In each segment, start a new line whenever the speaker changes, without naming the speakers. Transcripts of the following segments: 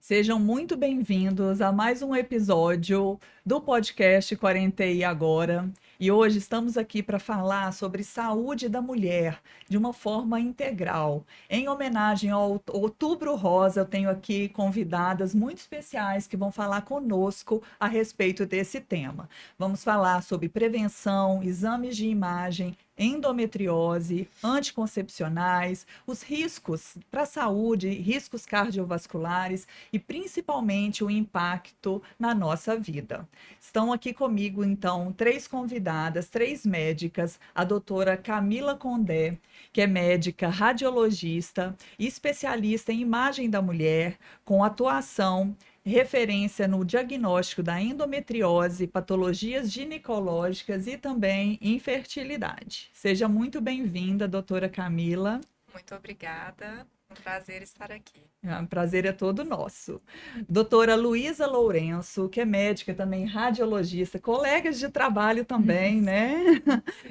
Sejam muito bem-vindos a mais um episódio do podcast Quarentei Agora. E hoje estamos aqui para falar sobre saúde da mulher de uma forma integral. Em homenagem ao Outubro Rosa, eu tenho aqui convidadas muito especiais que vão falar conosco a respeito desse tema. Vamos falar sobre prevenção, exames de imagem, endometriose, anticoncepcionais, os riscos para a saúde, riscos cardiovasculares e principalmente o impacto na nossa vida. Estão aqui comigo, então, três convidadas, três médicas, a doutora Camila Condé, que é médica radiologista e especialista em imagem da mulher, com atuação referência no diagnóstico da endometriose, patologias ginecológicas e também infertilidade. Seja muito bem-vinda, doutora Camila.
Muito obrigada, um prazer estar aqui.
O prazer é todo nosso. Doutora Luísa Lourenço, que é médica também, radiologista, colegas de trabalho também, né?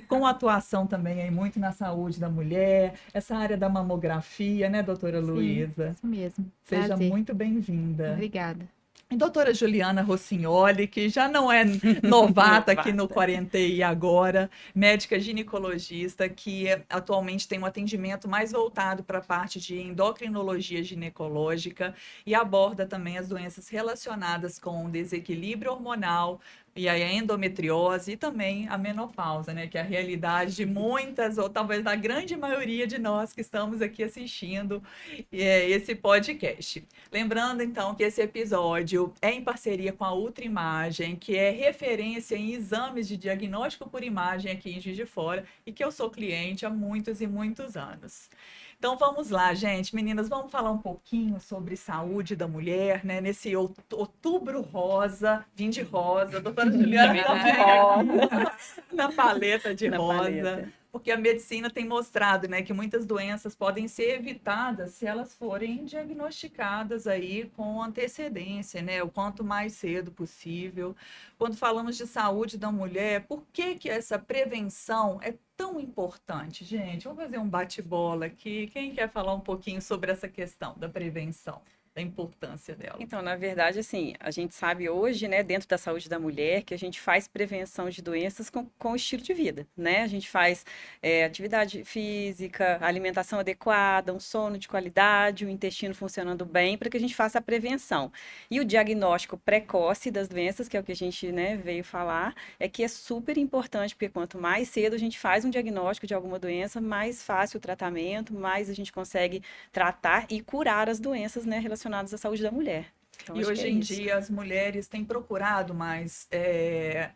Com atuação também aí muito na saúde da mulher, essa área da mamografia, né, doutora Luísa?
Isso mesmo.
Seja
Prazer.
muito bem-vinda.
Obrigada.
E doutora Juliana Rossignoli, que já não é novata aqui no Quarentei Agora, médica ginecologista, que atualmente tem um atendimento mais voltado para a parte de endocrinologia ginecológica e aborda também as doenças relacionadas com o desequilíbrio hormonal, e aí a endometriose e também a menopausa, né? Que é a realidade de muitas, ou talvez da grande maioria de nós que estamos aqui assistindo esse podcast. Lembrando, então, que esse episódio é em parceria com a Ultraimagem, que é referência em exames de diagnóstico por imagem aqui em Juiz de Fora, e que eu sou cliente há muitos e muitos anos. Então vamos lá, gente. Meninas, vamos falar um pouquinho sobre saúde da mulher, né? Nesse outubro rosa, vim de rosa, a doutora Juliana também na paleta de rosa. Paleta. Porque a medicina tem mostrado, né, que muitas doenças podem ser evitadas se elas forem diagnosticadas aí com antecedência, né? O quanto mais cedo possível. Quando falamos de saúde da mulher, por que que essa prevenção é tão importante, gente? Vamos fazer um bate-bola aqui. Quem quer falar um pouquinho sobre essa questão da prevenção? Da importância dela.
Então, na verdade, assim, a gente sabe hoje, né, dentro da saúde da mulher, que a gente faz prevenção de doenças com o estilo de vida, né? A gente faz atividade física, alimentação adequada, um sono de qualidade, o intestino funcionando bem, para que a gente faça a prevenção. E o diagnóstico precoce das doenças, que é o que a gente, né, veio falar, é que é super importante, porque quanto mais cedo a gente faz um diagnóstico de alguma doença, mais fácil o tratamento, mais a gente consegue tratar e curar as doenças, né, relacionadas à saúde da mulher. Então,
e hoje em dia as mulheres têm procurado mais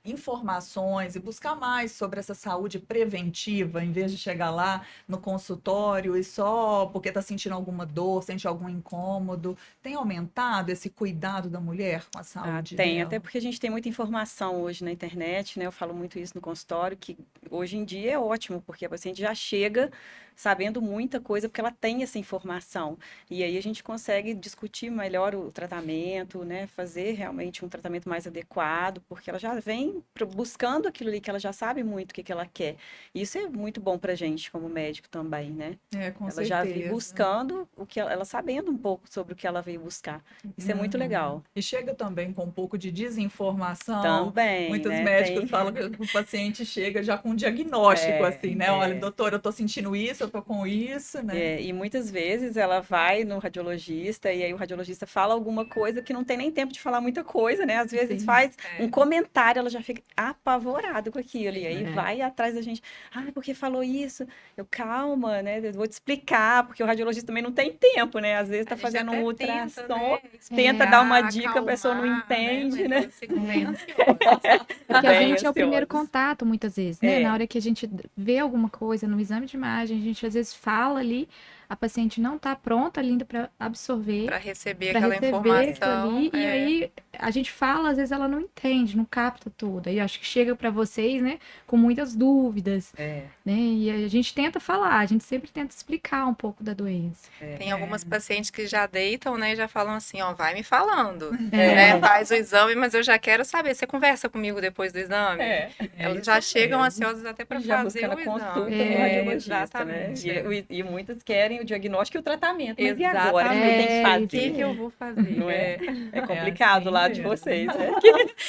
informações e buscar mais sobre essa saúde preventiva, em vez de chegar lá no consultório e só porque está sentindo alguma dor, sente algum incômodo. Tem aumentado esse cuidado da mulher com a saúde
tem,
dela?
até porque a gente tem muita informação hoje na internet, né? Eu falo muito isso no consultório, que hoje em dia é ótimo, porque a paciente já chega sabendo muita coisa, porque ela tem essa informação. E aí a gente consegue discutir melhor o tratamento, né? Fazer realmente um tratamento mais adequado, porque ela já vem buscando aquilo ali que ela já sabe muito o que ela quer. Isso é muito bom pra gente como médico também, né?
Com
ela
certeza.
já vem buscando o que ela sabendo um pouco sobre o que ela veio buscar. Isso é muito legal.
E chega também com um pouco de desinformação.
Também,
muitos
né?
médicos falam que o paciente chega já com um diagnóstico, assim, né? Olha, doutor, eu tô sentindo isso, eu tô com isso, né?
E muitas vezes ela vai no radiologista e aí o radiologista fala alguma coisa que não tem nem tempo de falar muita coisa, né? Às vezes faz um comentário, ela já fica apavorada com aquilo. E aí vai atrás da gente. Porque falou isso? Eu, calma, né? Eu vou te explicar, porque o radiologista também não tem tempo, né? Às vezes tá fazendo um ultrassom, tenta dar uma dica, a pessoa não entende, né?
Porque a gente é o primeiro contato, muitas vezes, né? Na hora que a gente vê alguma coisa no exame de imagem, a gente às vezes fala ali, a paciente não está pronta ainda para absorver,
para receber aquela informação
ali, e aí a gente fala, às vezes ela não entende, não capta tudo. Aí acho que chega para vocês, né, com muitas dúvidas, né? E a gente tenta falar, a gente sempre tenta explicar um pouco da doença.
Tem algumas pacientes que já deitam, né, e já falam assim, ó, vai me falando, né? Faz o exame, mas eu já quero saber. Você conversa comigo depois do exame? Elas já chegam ansiosas até para fazer o exame.
Consulta no radiologista, né? E muitas querem tem o diagnóstico e o tratamento. Mas e agora? O que eu tenho que fazer?
O que eu vou fazer?
Não é? É complicado
assim
lá de
mesmo.
vocês, né?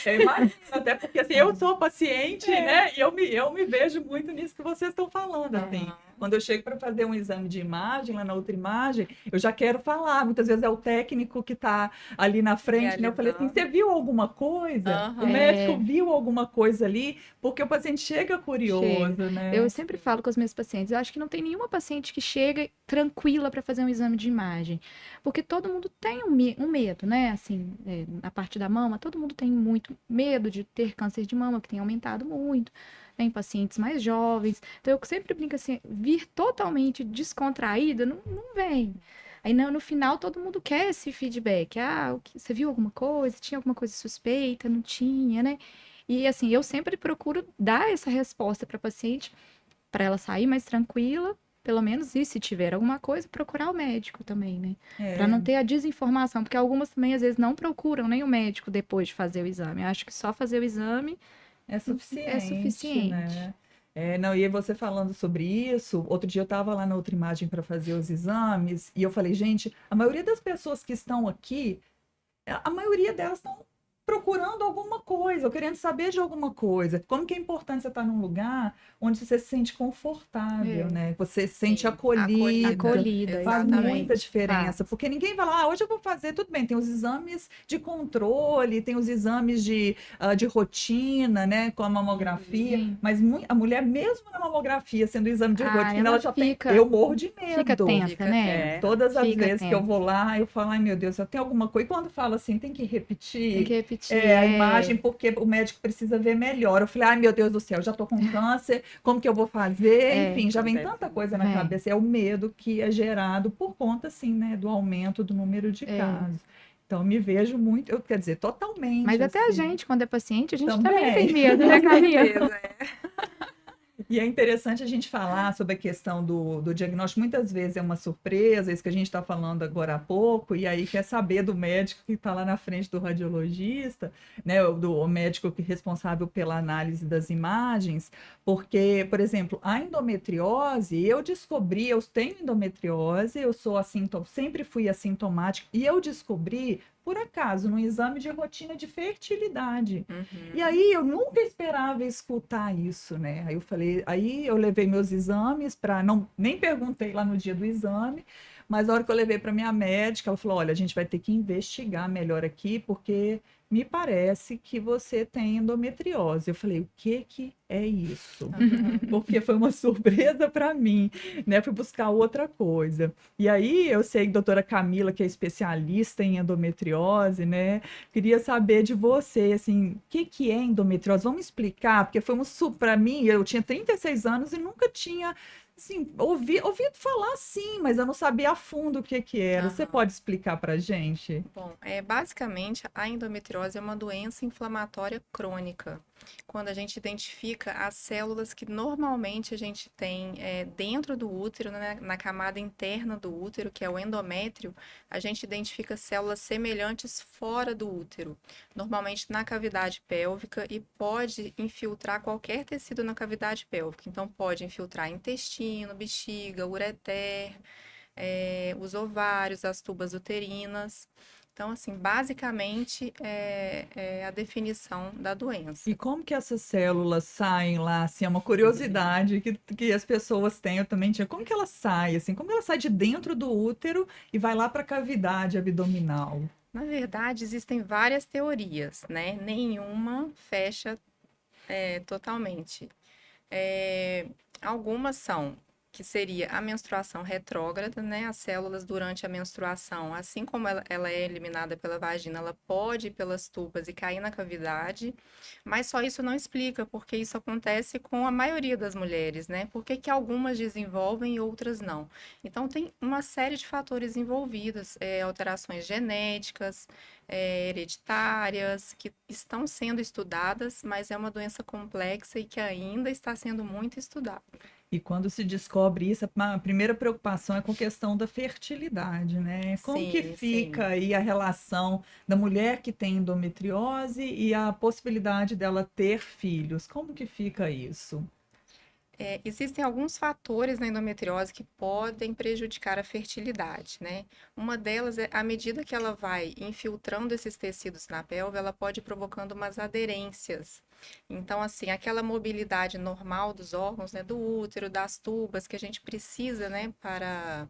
Eu imagino, até porque assim, eu sou paciente, né? E eu me vejo muito nisso que vocês estão falando, assim. Quando eu chego para fazer um exame de imagem, lá na outra imagem, eu já quero falar. Muitas vezes é o técnico que está ali na frente, né? Eu falei assim, você viu alguma coisa? O médico viu alguma coisa ali? Porque o paciente chega curioso, né?
Eu sempre falo com os meus pacientes, eu acho que não tem nenhuma paciente que chega tranquila para fazer um exame de imagem. Porque todo mundo tem um medo, né? Assim, na parte da mama, todo mundo tem muito medo de ter câncer de mama, que tem aumentado muito. Em pacientes mais jovens. Então, eu sempre brinco assim, vir totalmente descontraída não vem. Aí, no final, todo mundo quer esse feedback. Ah, você viu alguma coisa? Tinha alguma coisa suspeita? Não tinha, né? E, assim, eu sempre procuro dar essa resposta para a paciente, para ela sair mais tranquila, pelo menos, e se tiver alguma coisa, procurar o médico também, né? Para não ter a desinformação, porque algumas também, às vezes, não procuram nem o médico depois de fazer o exame. Eu acho que só fazer o exame
é suficiente,
né?
Não, e você falando sobre isso, outro dia eu estava lá na outra imagem para fazer os exames, e eu falei, gente, a maioria das pessoas que estão aqui, a maioria delas estão procurando alguma coisa, ou querendo saber de alguma coisa. Como que é importante você estar num lugar onde você se sente confortável, né? Você se sente acolhida. Faz muita diferença. Porque ninguém vai lá, hoje eu vou fazer, tudo bem, tem os exames de controle, tem os exames de rotina, né? Com a mamografia. Mas a mulher, mesmo na mamografia, sendo exame de rotina, ela já fica, eu morro de medo.
Fica tensa, né?
Todas as vezes que eu vou lá, eu falo, ai meu Deus, eu tenho alguma coisa. E quando fala assim, tem que repetir.
Tem que repetir.
A imagem, porque o médico precisa ver melhor. Eu falei, ai meu Deus do céu, já tô com câncer, como que eu vou fazer? Enfim, já vem tanta coisa na cabeça. É o medo que é gerado por conta, assim, né, do aumento do número de casos. Então, me vejo muito, quer dizer, totalmente.
Mas até
assim,
a gente, quando é paciente, a gente também tem medo, né, Camila?
E é interessante a gente falar sobre a questão do diagnóstico. Muitas vezes é uma surpresa, isso que a gente está falando agora há pouco, e aí quer saber do médico que está lá na frente do radiologista, né, do médico que é responsável pela análise das imagens, porque, por exemplo, a endometriose, eu descobri, eu tenho endometriose, eu sou sempre fui assintomática, e eu descobri por acaso, no exame de rotina de fertilidade. E aí eu nunca esperava escutar isso, né? Aí eu levei meus exames para nem perguntei lá no dia do exame, mas a hora que eu levei para minha médica, ela falou: olha, a gente vai ter que investigar melhor aqui, porque me parece que você tem endometriose. Eu falei, o que é isso? Porque foi uma surpresa para mim, né? Fui buscar outra coisa. E aí eu sei que a doutora Camila, que é especialista em endometriose, né? Queria saber de você, assim, o que é endometriose? Vamos explicar, porque foi para mim, eu tinha 36 anos e nunca tinha, assim, ouvido falar sim, mas eu não sabia a fundo o que era. Você pode explicar para gente?
Bom, basicamente, a endometriose é uma doença inflamatória crônica. Quando a gente identifica as células que normalmente a gente tem dentro do útero, né, na camada interna do útero, que é o endométrio, a gente identifica células semelhantes fora do útero, normalmente na cavidade pélvica, e pode infiltrar qualquer tecido na cavidade pélvica. Então, pode infiltrar intestino, bexiga, ureter, os ovários, as tubas uterinas. Então, assim, basicamente é a definição da doença.
E como que essas células saem lá, assim, é uma curiosidade que as pessoas têm, eu também tinha. Como que ela sai, assim, como ela sai de dentro do útero e vai lá para a cavidade abdominal?
Na verdade, existem várias teorias, né? Nenhuma fecha totalmente. Algumas são que seria a menstruação retrógrada, né? As células durante a menstruação, assim como ela é eliminada pela vagina, ela pode ir pelas tubas e cair na cavidade, mas só isso não explica porque isso acontece com a maioria das mulheres, né? Por que que algumas desenvolvem e outras não? Então, tem uma série de fatores envolvidos, alterações genéticas, hereditárias, que estão sendo estudadas, mas é uma doença complexa e que ainda está sendo muito estudada.
E quando se descobre isso, a primeira preocupação é com a questão da fertilidade, né? Como que fica aí a relação da mulher que tem endometriose e a possibilidade dela ter filhos? Como que fica isso?
Existem alguns fatores na endometriose que podem prejudicar a fertilidade, né? Uma delas é, à medida que ela vai infiltrando esses tecidos na pelve, ela pode ir provocando umas aderências. Então, assim, aquela mobilidade normal dos órgãos, né, do útero, das tubas, que a gente precisa, né, para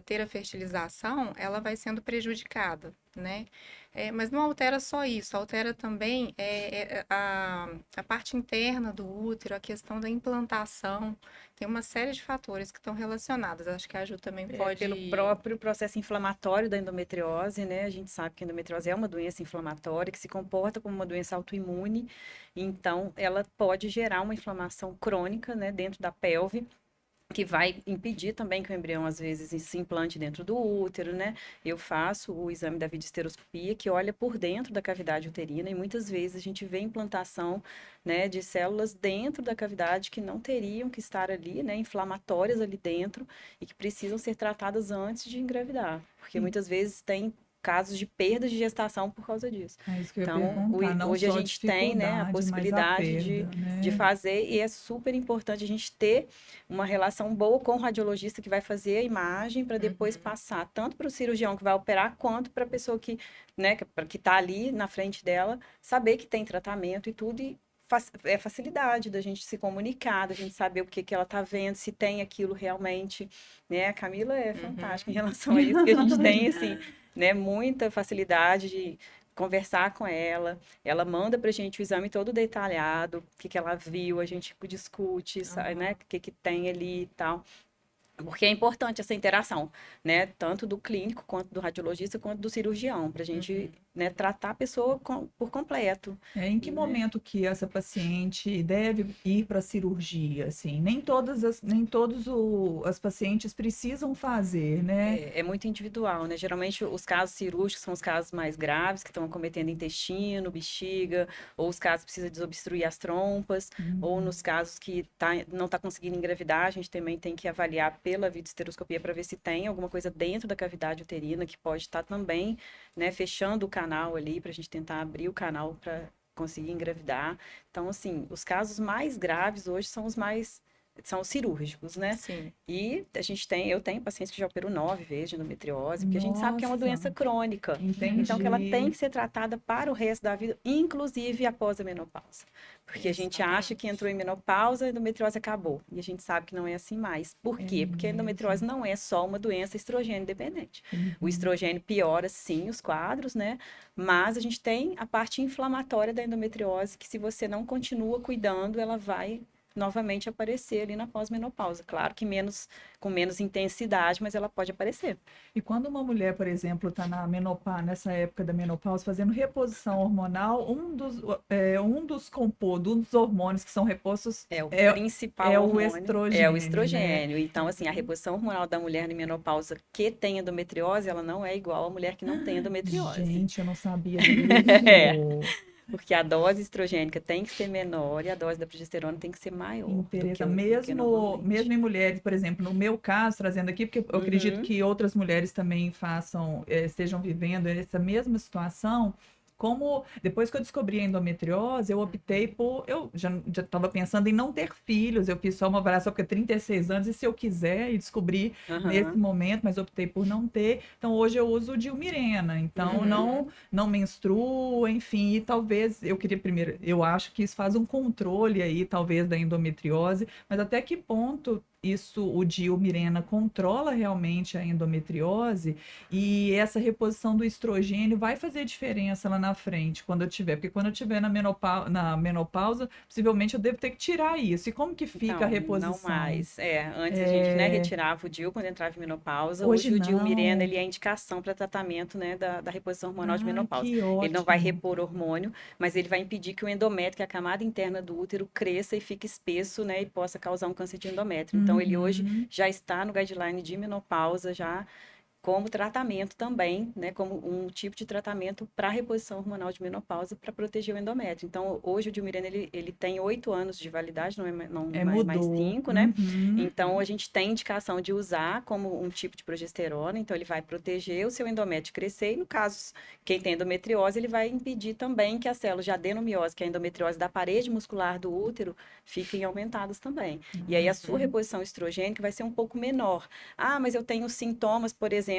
ter a fertilização, ela vai sendo prejudicada, né? Mas não altera só isso, altera também a parte interna do útero, a questão da implantação. Tem uma série de fatores que estão relacionados. Acho que a Ju também pode...
Pelo próprio processo inflamatório da endometriose, né? A gente sabe que a endometriose é uma doença inflamatória que se comporta como uma doença autoimune, então ela pode gerar uma inflamação crônica, né, dentro da pelve, que vai impedir também que o embrião, às vezes, se implante dentro do útero, né? Eu faço o exame da videohisteroscopia, que olha por dentro da cavidade uterina, e muitas vezes a gente vê implantação, né, de células dentro da cavidade que não teriam que estar ali, né, inflamatórias ali dentro, e que precisam ser tratadas antes de engravidar, porque muitas vezes tem casos de perda de gestação por causa disso.
É isso que eu ia
Então,
perguntar, não
hoje a
só a
gente tem, né, a
dificuldade, mas a
possibilidade
perda,
de
né?
fazer, e é super importante a gente ter uma relação boa com o radiologista que vai fazer a imagem para depois passar tanto para o cirurgião que vai operar, quanto para a pessoa que, né, que está ali na frente dela, saber que tem tratamento e tudo, e é facilidade da gente se comunicar, da gente saber o que que ela está vendo, se tem aquilo realmente, né? A Camila é fantástica em relação a isso, que a gente tem, assim, né, muita facilidade de conversar com ela. Ela manda pra gente o exame todo detalhado, o que que ela viu, a gente discute, sabe, né, o que que tem ali e tal. Porque é importante essa interação, né? Tanto do clínico, quanto do radiologista, quanto do cirurgião, para a gente, né, tratar a pessoa por completo.
Em que
Né?
momento que essa paciente deve ir para a cirurgia? Assim, nem todos as pacientes precisam fazer, né?
É muito individual, né? Geralmente os casos cirúrgicos são os casos mais graves, que estão acometendo intestino, bexiga, ou os casos que precisa desobstruir as trompas, ou nos casos que não está conseguindo engravidar, a gente também tem que avaliar pela videohisteroscopia para ver se tem alguma coisa dentro da cavidade uterina que pode estar também, né, fechando o canal ali, para a gente tentar abrir o canal para conseguir engravidar. Então, assim, os casos mais graves hoje são os cirúrgicos, né?
Sim.
E eu tenho pacientes que já operou 9 vezes de endometriose, porque a gente sabe que é uma
Nossa,
doença crônica. Então, que ela tem que ser tratada para o resto da vida, inclusive após a menopausa. Porque a gente acha que entrou em menopausa, a endometriose acabou. E a gente sabe que não é assim mais. Por quê? Porque a endometriose não é só uma doença estrogênio dependente. O estrogênio piora, sim, os quadros, né? Mas a gente tem a parte inflamatória da endometriose, que se você não continua cuidando, ela vai novamente aparecer ali na pós-menopausa. Claro que com menos intensidade, mas ela pode aparecer.
E quando uma mulher, por exemplo, está nessa época da menopausa, fazendo reposição hormonal, um dos hormônios que são repostos
É o principal
é o
hormônio,
estrogênio.
é o
Né?
estrogênio. Então, assim, a reposição hormonal da mulher em menopausa que tem endometriose, ela não é igual à mulher que não tem endometriose.
Gente, eu não sabia
É.
disso.
Porque a dose estrogênica tem que ser menor e a dose da progesterona tem que ser maior do que normalmente.
Mesmo em mulheres, por exemplo, no meu caso, trazendo aqui, porque eu acredito que outras mulheres também estejam vivendo essa mesma situação. Como depois que eu descobri a endometriose, eu optei eu já estava pensando em não ter filhos, eu fiz só uma avaliação porque 36 anos, e se eu quiser, e descobri nesse momento, mas optei por não ter. Então hoje eu uso o Dilmirena, então não menstruo, enfim, e talvez eu queria primeiro, eu acho que isso faz um controle aí, talvez, da endometriose, mas até que ponto o Dilmirena controla realmente a endometriose, e essa reposição do estrogênio vai fazer diferença lá na frente, porque quando eu tiver na menopausa, possivelmente eu devo ter que tirar isso. E como que fica
Então,
a reposição?
não mais. Antes a gente, né, retirava o DIU quando entrava em menopausa.
Hoje
Hoje o
não.
Dilmirena, ele é indicação para tratamento, né, da reposição hormonal de menopausa.
Que
Ele não vai
ótimo.
repor hormônio, mas ele vai impedir que o endométrio, que é a camada interna do útero, cresça e fique espesso, né, e possa causar um câncer de endométrio. Então, ele hoje já está no guideline de menopausa, já como tratamento também, né, como um tipo de tratamento para reposição hormonal de menopausa para proteger o endométrio. Então, hoje o Dilmirena, ele tem 8 anos de validade, não é mais
Mudou.
5, né?
Uhum.
Então, a gente tem indicação de usar como um tipo de progesterona, então ele vai proteger o seu endométrio crescer e, no caso, quem tem endometriose, ele vai impedir também que as células de adenomiose, que é a endometriose da parede muscular do útero, fiquem aumentadas também. E aí a sua reposição estrogênica vai ser um pouco menor. Ah, mas eu tenho sintomas, por exemplo,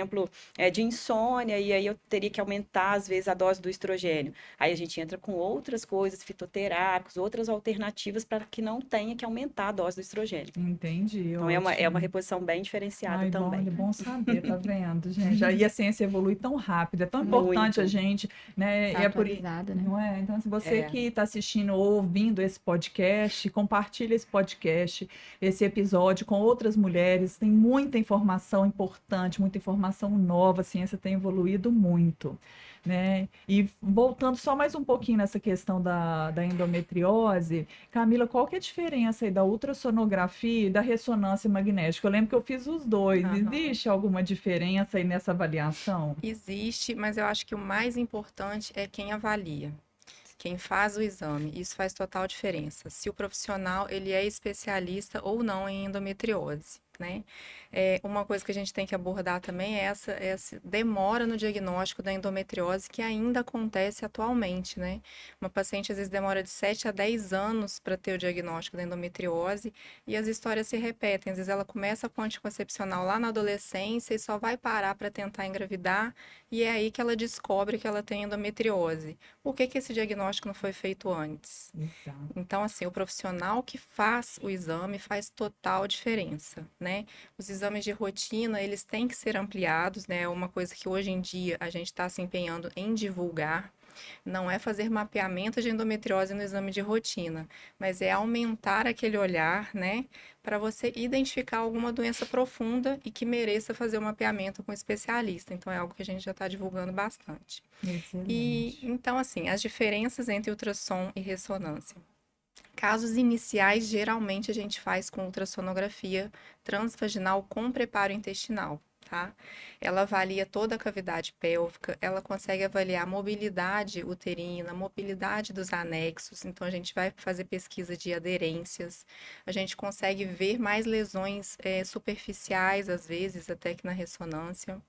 de insônia, e aí eu teria que aumentar, às vezes, a dose do estrogênio. Aí a gente entra com outras coisas, fitoterápicos, outras alternativas para que não tenha que aumentar a dose do estrogênio.
Entendi,
Então, é uma reposição bem diferenciada
Ai,
também.
bom saber, tá vendo, gente? Aí a ciência evolui tão rápido, é tão importante
Muito.
a gente, né?
Tá
E é por
atualizada, né?
não é? Então, se você
É.
que está assistindo ou ouvindo esse podcast, compartilha esse podcast, esse episódio com outras mulheres. Tem muita informação importante, muita informação nova. A ciência tem evoluído muito, né? E voltando só mais um pouquinho nessa questão da endometriose, Camila, qual que é a diferença aí da ultrassonografia e da ressonância magnética? Eu lembro que eu fiz os dois.
Aham.
Existe alguma diferença aí nessa avaliação?
Existe, mas eu acho que o mais importante é quem avalia. Quem faz o exame, isso faz total diferença. Se o profissional ele é especialista ou não em endometriose, né? Uma coisa que a gente tem que abordar também é essa demora no diagnóstico da endometriose que ainda acontece atualmente, né? Uma paciente às vezes demora de 7 a 10 anos para ter o diagnóstico da endometriose e as histórias se repetem. Às vezes ela começa com anticoncepcional lá na adolescência e só vai parar para tentar engravidar e é aí que ela descobre que ela tem endometriose. Por que esse diagnóstico não foi feito antes?
Exato.
Então, assim, o profissional que faz o exame faz total diferença, né? Os exames de rotina, eles têm que ser ampliados, né? É uma coisa que hoje em dia a gente está se empenhando em divulgar. Não é fazer mapeamento de endometriose no exame de rotina, mas é aumentar aquele olhar, né? Para você identificar alguma doença profunda e que mereça fazer o mapeamento com um especialista. Então, é algo que a gente já está divulgando bastante. E,
Excelente.
então, assim, as diferenças entre ultrassom e ressonância. Casos iniciais, geralmente a gente faz com ultrassonografia transvaginal com preparo intestinal, tá? Ela avalia toda a cavidade pélvica, ela consegue avaliar a mobilidade uterina, mobilidade dos anexos, então a gente vai fazer pesquisa de aderências, a gente consegue ver mais lesões superficiais, às vezes, até que na ressonância.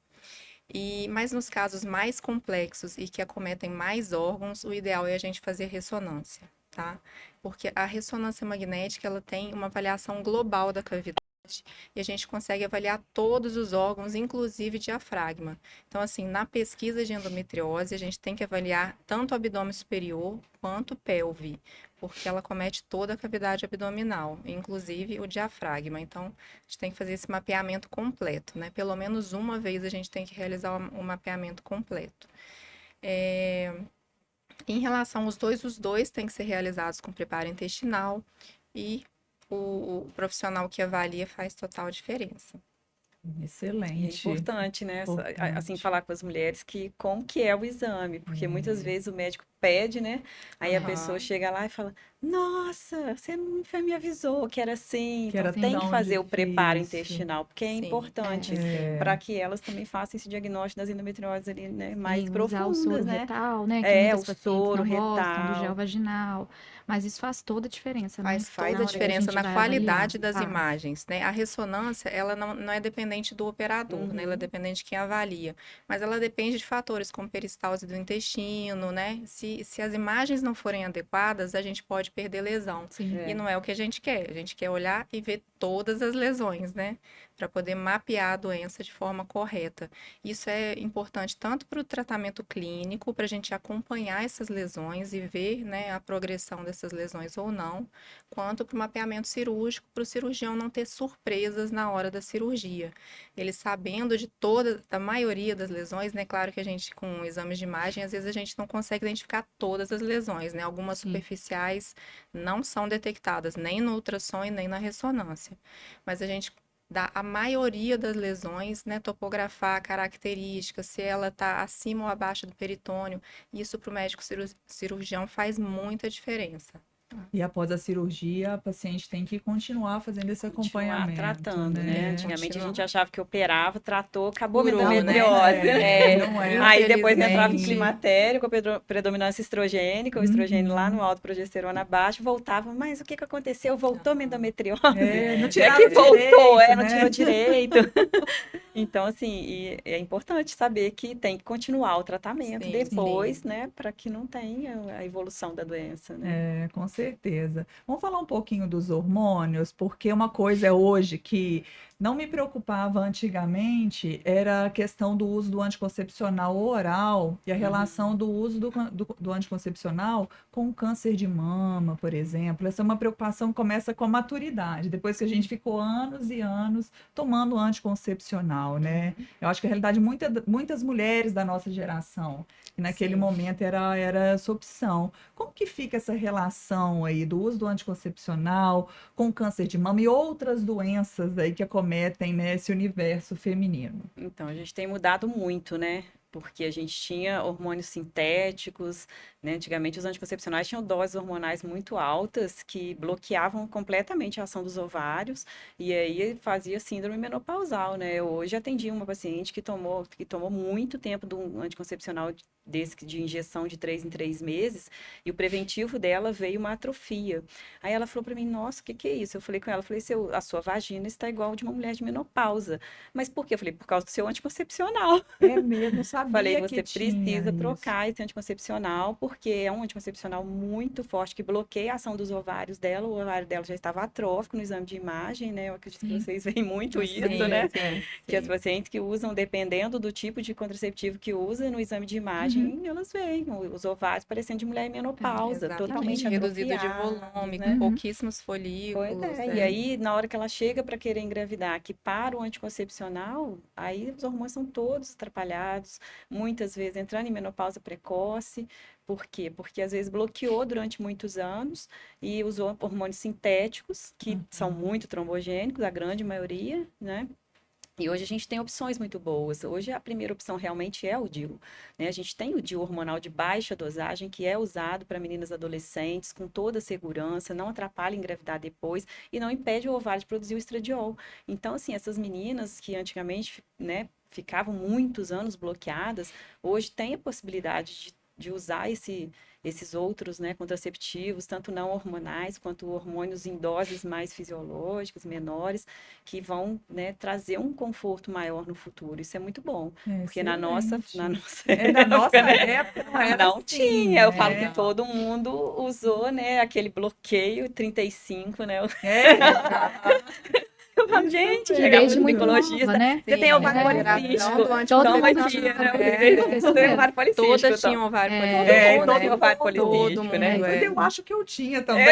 Mas nos casos mais complexos e que acometem mais órgãos, o ideal é a gente fazer ressonância, tá? Porque a ressonância magnética, ela tem uma avaliação global da cavidade e a gente consegue avaliar todos os órgãos, inclusive diafragma. Então, assim, na pesquisa de endometriose, a gente tem que avaliar tanto o abdômen superior quanto pelve, porque ela comete toda a cavidade abdominal, inclusive o diafragma. Então, a gente tem que fazer esse mapeamento completo, né? Pelo menos uma vez a gente tem que realizar o mapeamento completo. Em relação aos dois, os dois têm que ser realizados com preparo intestinal e o profissional que avalia faz total diferença.
E é
Excelente.
importante, né? Assim,
Importante.
falar com as mulheres que como que é o exame, porque muitas vezes o médico pede, né? Aí a pessoa
Aham.
chega lá e fala: Nossa, você não me avisou que era assim.
Que
Então
era
tem que
tão
fazer o preparo
difícil.
intestinal, porque é
Sim,
importante
É.
para que elas também façam esse diagnóstico das endometrioses ali, né? Mais
Sim, usar o soro
profundas, né?
retal, né? Que
É,
muitas
o
pacientes
soro
não gostam, do gel
retal.
vaginal. Mas isso faz toda a diferença, né?
Faz
Faz
toda
Na
a
hora que a
diferença
gente
na
vai avaliar.
qualidade das
Faz.
imagens, né? A ressonância, ela não é dependente do operador, né? Ela é
Uhum.
dependente de quem avalia. Mas ela depende de fatores como peristalse do intestino, né? Se as imagens não forem adequadas, a gente pode perder lesão.
Sim.
E
É.
não é o que a gente quer. A gente quer olhar e ver todas as lesões, né? Para poder mapear a doença de forma correta. Isso é importante tanto para o tratamento clínico, para a gente acompanhar essas lesões e ver, né, a progressão dessas lesões ou não, quanto para o mapeamento cirúrgico, para o cirurgião não ter surpresas na hora da cirurgia. Ele sabendo de toda, da maioria das lesões, né? Claro que a gente, com exames de imagem, às vezes a gente não consegue identificar todas as lesões, né? Algumas
Sim.
superficiais não são detectadas nem no ultrassom e nem na ressonância. Mas a gente dá a maioria das lesões, né? Topografar características, se ela está acima ou abaixo do peritônio. Isso para o médico cirurgião faz muita diferença.
E após a cirurgia, a paciente tem que continuar fazendo esse
Continuar
acompanhamento,
tratando, né? Antigamente a
Continuar.
gente achava que operava, tratou, acabou a
Curou, né?
endometriose.
Não é.
Aí depois entrava em
Infelizmente.
climatério com a predominância estrogênica, o estrogênio lá no
Uhum.
alto, progesterona abaixo, voltava, mas o que aconteceu? Voltou minha endometriose?
Não
É
tirava
que voltou,
direito,
não
né?
tirou direito. Então, assim, e é importante saber que tem que continuar o tratamento
Sim,
depois, né, para que não tenha a evolução da doença, né?
Com certeza. Vamos falar um pouquinho dos hormônios, porque uma coisa é hoje que não me preocupava antigamente era a questão do uso do anticoncepcional oral e a relação do uso do anticoncepcional com o câncer de mama, por exemplo. Essa é uma preocupação que começa com a maturidade, depois que a gente ficou anos e anos tomando anticoncepcional, né? Eu acho que, na realidade, muitas mulheres da nossa geração, que naquele
Sim.
momento era essa opção. Como que fica essa relação aí do uso do anticoncepcional com câncer de mama e outras doenças aí que acometem, né, esse universo feminino?
Então, a gente tem mudado muito, né? Porque a gente tinha hormônios sintéticos, né? Antigamente os anticoncepcionais tinham doses hormonais muito altas que bloqueavam completamente a ação dos ovários e aí fazia síndrome menopausal, né? Eu hoje atendi uma paciente que tomou muito tempo de um anticoncepcional desse de injeção de 3 em 3 meses e o preventivo dela veio uma atrofia. Aí ela falou para mim, nossa, o que é isso? Eu falei com ela, falei, a sua vagina está igual de uma mulher de menopausa. Mas por quê? Eu falei, por causa do seu anticoncepcional.
É mesmo, sabia
Falei,
que
você
tinha
precisa
isso.
trocar esse anticoncepcional, porque é um anticoncepcional muito forte, que bloqueia a ação dos ovários dela. O ovário dela já estava atrófico no exame de imagem, né? Eu acredito que vocês veem muito isso,
Sim,
né?
sim,
Que as
sim.
pacientes que usam, dependendo do tipo de contraceptivo que usa, no exame de imagem, elas veem os ovários parecendo de mulher em menopausa, totalmente
Exatamente. Reduzido de
atrofiados,
volume,
né?
com pouquíssimos
Pois
folículos.
é, e aí, na hora que ela chega para querer engravidar, que para o anticoncepcional, aí os hormônios são todos atrapalhados, muitas vezes entrando em menopausa precoce. Por quê? Porque às vezes bloqueou durante muitos anos e usou hormônios sintéticos, que são muito trombogênicos, a grande maioria, né? E hoje a gente tem opções muito boas. Hoje a primeira opção realmente é o DIU, né? A gente tem o DIU hormonal de baixa dosagem, que é usado para meninas adolescentes com toda a segurança, não atrapalha engravidar depois e não impede o ovário de produzir o estradiol. Então, assim, essas meninas que antigamente, né, ficavam muitos anos bloqueadas, hoje têm a possibilidade de usar esses outros, né, contraceptivos, tanto não hormonais quanto hormônios em doses mais fisiológicas, menores, que vão, né, trazer um conforto maior no futuro. Isso é muito bom, porque na nossa
Na nossa
época, né,
época não era
não
assim,
tinha. Eu falo
né?
que todo mundo usou, né, aquele bloqueio 35, né? Eu falo, gente,
mesmo.
chegava
Desde
no
muito
ginecologista,
nova, né?
você tem ovário
a
policístico,
geração do
Todo
toma
mundo
aqui,
tinha
né?
isso
Você tem
mesmo.
ovário policístico,
Todas
então.
tinham ovário
É.
policístico,
Todo
né?
ovário
Todo
policístico,
mundo,
né?
Mas
é.
eu acho que eu tinha também.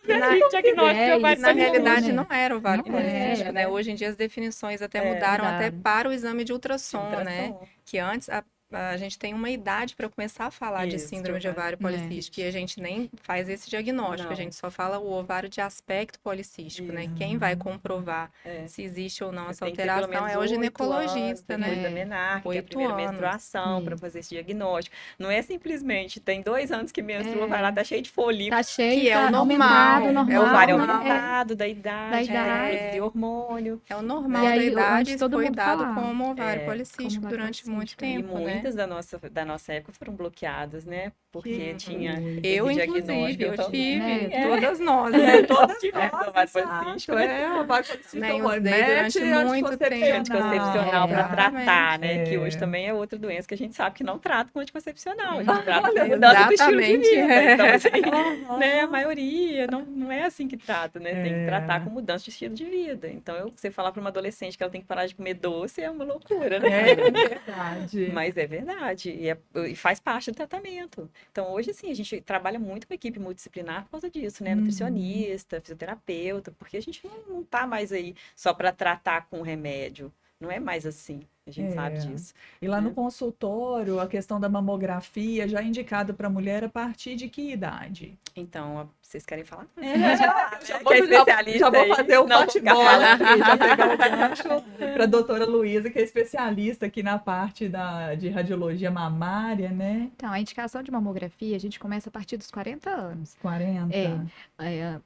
Na,
Diagnóstico de ovário
isso
na
aí,
realidade,
né?
não era ovário
Não era,
policístico, né?
né?
Hoje em dia as definições até mudaram até
mudaram.
para o exame de
De
ultrassom, né?
ultrassom.
Que antes a gente tem uma idade para começar a falar de
Isso,
síndrome de ovário policístico e a gente nem faz esse diagnóstico,
Não.
a gente só fala o ovário de aspecto policístico, né? Quem vai comprovar
É.
se existe ou não essa
Você tem que ter pelo
alteração
menos
é o
8 anos
ginecologista,
depois
né?
da menarca, que é a
8
primeira
anos.
menstruação, para fazer esse diagnóstico. Não é simplesmente, tem 2 anos que menstrua,
É.
vai lá, tá cheio de folículo.
Tá cheio,
Que é o
tá
normal,
aumentado,
é o
normal.
É o ovário
normal.
aumentado da idade,
Da
né?
idade.
Produzir hormônio.
É o normal
E
da
aí,
idade
antes
e
todo
foi
mundo
dado
falava.
como ovário
Como
policístico
ovário
durante muito
policístico,
E
tempo, né?
muitas da nossa época foram bloqueadas, né? Porque tinha
Eu,
esse
inclusive,
diagnóstico.
eu tive,
né?
todas nós, né?
Todas
Tivemos
nós,
ovário
exato.
policístico,
O ovário policístico
Nem
hormônio,
usei durante
mete
muito tempo.
anticoncepcional para
Exatamente.
tratar, né? Que hoje
É.
também é outra doença que a gente sabe que não trata com anticoncepcional. A
Uhum.
gente trata com mudança do estilo de
Exatamente,
vida.
é.
Então, assim, né? A maioria não é assim que trata, né? Tem que tratar
É.
com mudança de estilo de vida. Então, você falar para uma adolescente que ela tem que parar de comer doce é uma loucura, né?
É verdade.
Mas é verdade, e faz parte do tratamento. Então, hoje, assim, a gente trabalha muito com a equipe multidisciplinar por causa disso, né? Nutricionista, fisioterapeuta, porque a gente não tá mais aí só para tratar com remédio. Não é mais assim. A gente sabe disso.
E lá
né?
no consultório, a questão da mamografia já é indicado para mulher a partir de que idade?
Então, vocês querem falar?
Já
Que é especialista
já vou
aí,
fazer o
senão eu vou ficar
bate-bola
falando.
aqui, já pegar o gancho para a doutora Luísa, que é especialista aqui na parte de radiologia mamária, né?
Então, a indicação de mamografia, a gente começa a partir dos 40 anos.
40.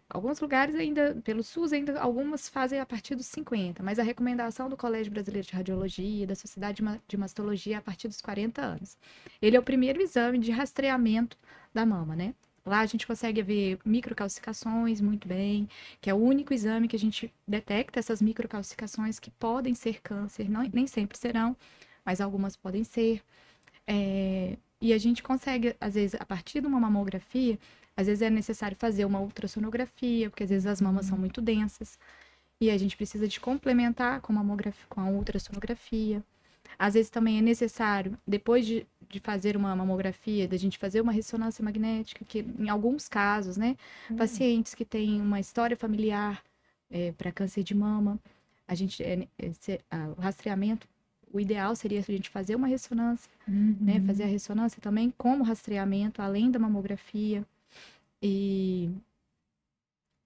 Alguns lugares ainda, pelo SUS, ainda algumas fazem a partir dos 50, mas a recomendação do Colégio Brasileiro de Radiologia, da Sociedade de Mastologia, é a partir dos 40 anos. Ele é o primeiro exame de rastreamento da mama, né? Lá a gente consegue ver microcalcificações muito bem, que é o único exame que a gente detecta essas microcalcificações que podem ser câncer, não, nem sempre serão, mas algumas podem ser. E a gente consegue, às vezes, a partir de uma mamografia, às vezes é necessário fazer uma ultrassonografia, porque às vezes as mamas são muito densas, e a gente precisa de complementar com com a ultrassonografia. Às vezes também é necessário, depois de fazer uma mamografia, da gente fazer uma ressonância magnética, que em alguns casos, né, pacientes que têm uma história familiar para câncer de mama, a gente, o rastreamento, o ideal seria a gente fazer uma ressonância, né, fazer a ressonância também como rastreamento, além da mamografia. E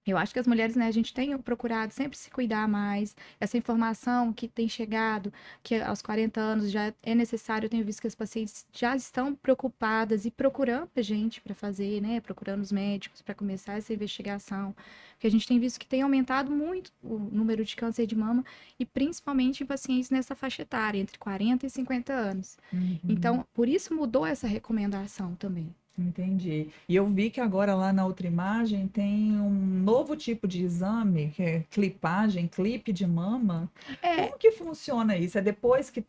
eu acho que as mulheres, né, a gente tem procurado sempre se cuidar mais. Essa informação que tem chegado, que aos 40 anos já é necessário, eu tenho visto que as pacientes já estão preocupadas e procurando a gente para fazer, né, procurando os médicos para começar essa investigação. Porque a gente tem visto que tem aumentado muito o número de câncer de mama e principalmente em pacientes nessa faixa etária, entre 40 e 50 anos. Então, por isso mudou essa recomendação também.
Entendi. E eu vi que agora lá na outra imagem tem um novo tipo de exame, que é clipe de mama. Como que funciona isso? É depois que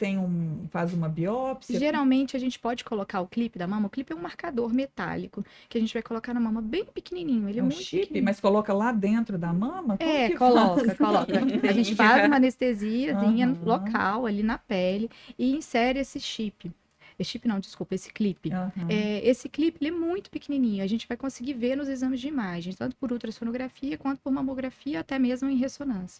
faz uma biópsia?
Geralmente a gente pode colocar o clipe da mama. O clipe é um marcador metálico que a gente vai colocar na mama bem pequenininho. Ele é muito
chip,
pequenininho.
mas coloca lá dentro da mama? Como que
coloca.
faz?
A gente faz uma anestesiazinha local ali na pele e insere esse chip. Esse chip não, desculpa, esse clipe. Esse clipe ele é muito pequenininho. A gente vai conseguir ver nos exames de imagem, tanto por ultrassonografia quanto por mamografia, até mesmo em ressonância.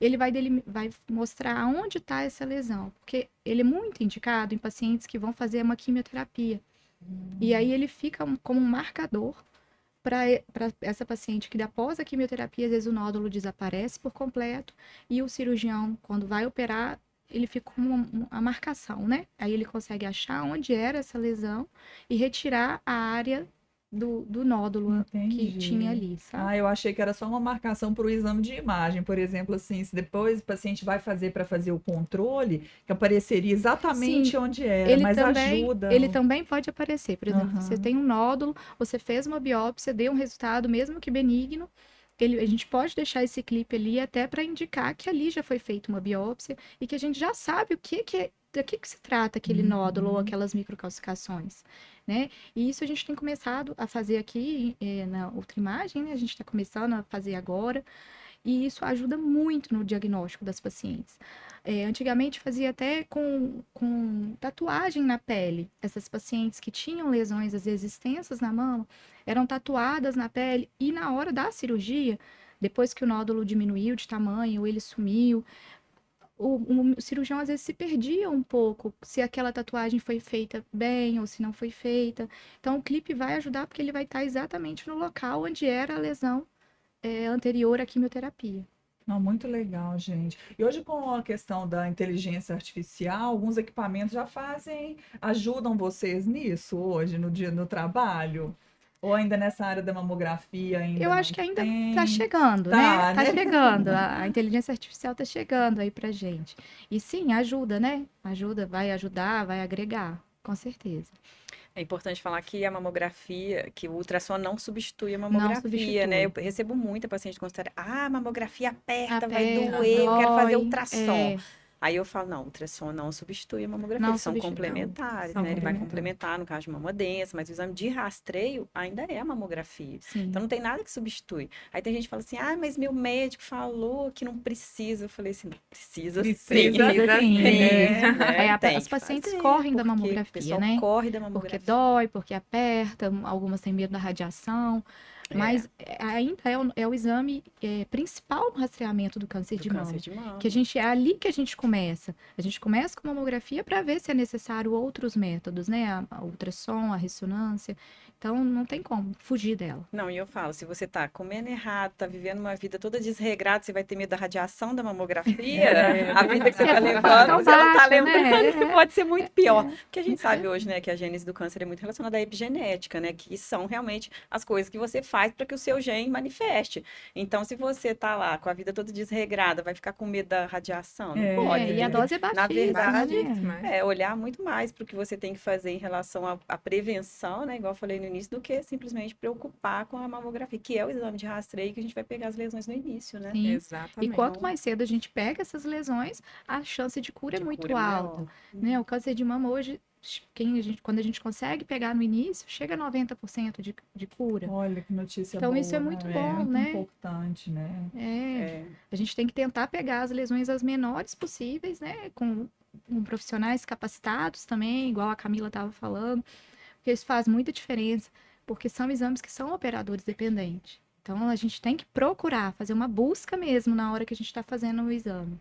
Ele vai mostrar onde está essa lesão, porque ele é muito indicado em pacientes que vão fazer uma quimioterapia. E aí ele fica como um marcador para essa paciente que após a quimioterapia, às vezes o nódulo desaparece por completo e o cirurgião, quando vai operar, ele fica com a marcação, né? Aí ele consegue achar onde era essa lesão e retirar a área do nódulo que tinha ali, sabe?
Eu achei que era só uma marcação para o exame de imagem. Por exemplo, assim, se depois o paciente vai fazer para fazer o controle, que apareceria exatamente onde era, mas ajuda.
Ele também pode aparecer. Por exemplo, você tem um nódulo, você fez uma biópsia, deu um resultado, mesmo que benigno, a gente pode deixar esse clipe ali até para indicar que ali já foi feita uma biópsia e que a gente já sabe do que se trata aquele nódulo ou aquelas microcalcificações, né? E isso a gente tem começado a fazer aqui na outra imagem, né? A gente está começando a fazer agora. E isso ajuda muito no diagnóstico das pacientes. Antigamente fazia até com tatuagem na pele. Essas pacientes que tinham lesões, às vezes extensas na mama, eram tatuadas na pele e na hora da cirurgia, depois que o nódulo diminuiu de tamanho ou ele sumiu, o cirurgião às vezes se perdia um pouco se aquela tatuagem foi feita bem ou se não foi feita. Então o clipe vai ajudar porque ele vai estar exatamente no local onde era a lesão anterior à quimioterapia.
Não, muito legal, gente. E hoje, com a questão da inteligência artificial, alguns equipamentos já ajudam vocês nisso hoje, no trabalho? Ou ainda nessa área da mamografia ainda
Eu acho que ainda está chegando, né? Está chegando. A inteligência artificial está chegando aí pra gente. E sim, ajuda, né? Vai ajudar, vai agregar, com certeza.
É importante falar que a mamografia, que o ultrassom não substitui a mamografia, né? Eu recebo muita paciente considera, a mamografia aperta, vai doer, eu quero fazer ultrassom. Aí eu falo, não, o ultrassom não substitui a mamografia, eles são complementares, né? Ele vai complementar no caso de mama densa, mas o exame de rastreio ainda é a mamografia. Sim. Então não tem nada que substitui. Aí tem gente que fala assim, mas meu médico falou que não precisa. Eu falei assim, não, precisa sim.
As pacientes correm da mamografia, né?
Corre da mamografia.
Porque dói, porque aperta, algumas têm medo da radiação. Mas ainda é o exame principal no rastreamento do câncer de mama.
Câncer de mama.
Que é ali que a gente começa. A gente começa com a mamografia para ver se é necessário outros métodos, né? A ultrassom, a ressonância. Então, não tem como fugir dela.
Não, e eu falo, se você tá comendo errado, tá vivendo uma vida toda desregrada, você vai ter medo da radiação da mamografia, a vida que você tá levando, você não tá lembrando que pode ser muito pior. Porque a gente sabe hoje, né, que a gênese do câncer é muito relacionada à epigenética, né, que são realmente as coisas que você faz para que o seu gene manifeste. Então, se você tá lá com a vida toda desregrada, vai ficar com medo da radiação? Não pode.
E a dose é baixíssima.
Na verdade,
né?
olhar muito mais para o que você tem que fazer em relação à prevenção, né, igual eu falei no início, do que simplesmente preocupar com a mamografia, que é o exame de rastreio que a gente vai pegar as lesões no início, né?
Sim.
Exatamente.
E quanto mais cedo a gente pega essas lesões, a chance de cura é muito alta. Né? O câncer de mama hoje, quando a gente consegue pegar no início, chega a 90% de cura.
Olha que notícia
Então,
boa,
isso é muito bom,
muito
né?
importante, né?
A gente tem que tentar pegar as lesões as menores possíveis, né? Com profissionais capacitados também, igual a Camila estava falando, porque isso faz muita diferença, porque são exames que são operadores dependentes. Então, a gente tem que procurar, fazer uma busca mesmo na hora que a gente está fazendo o exame.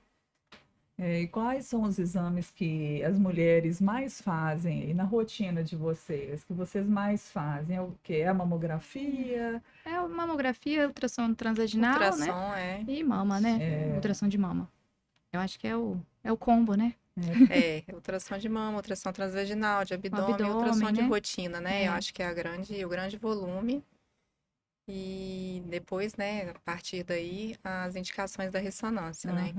E quais são os exames que as mulheres mais fazem e na rotina de vocês, que vocês mais fazem? É o quê? É a mamografia?
É a mamografia, ultrassom transvaginal,
Ultrassom,
né? E mama, né? Ultrassom de mama. Eu acho que é o combo, né?
Ultrassom de mama, ultrassom transvaginal, de abdômen, ultrassom de
né?
rotina, né? Eu acho que é o grande volume. E depois, né, a partir daí, as indicações da ressonância, né?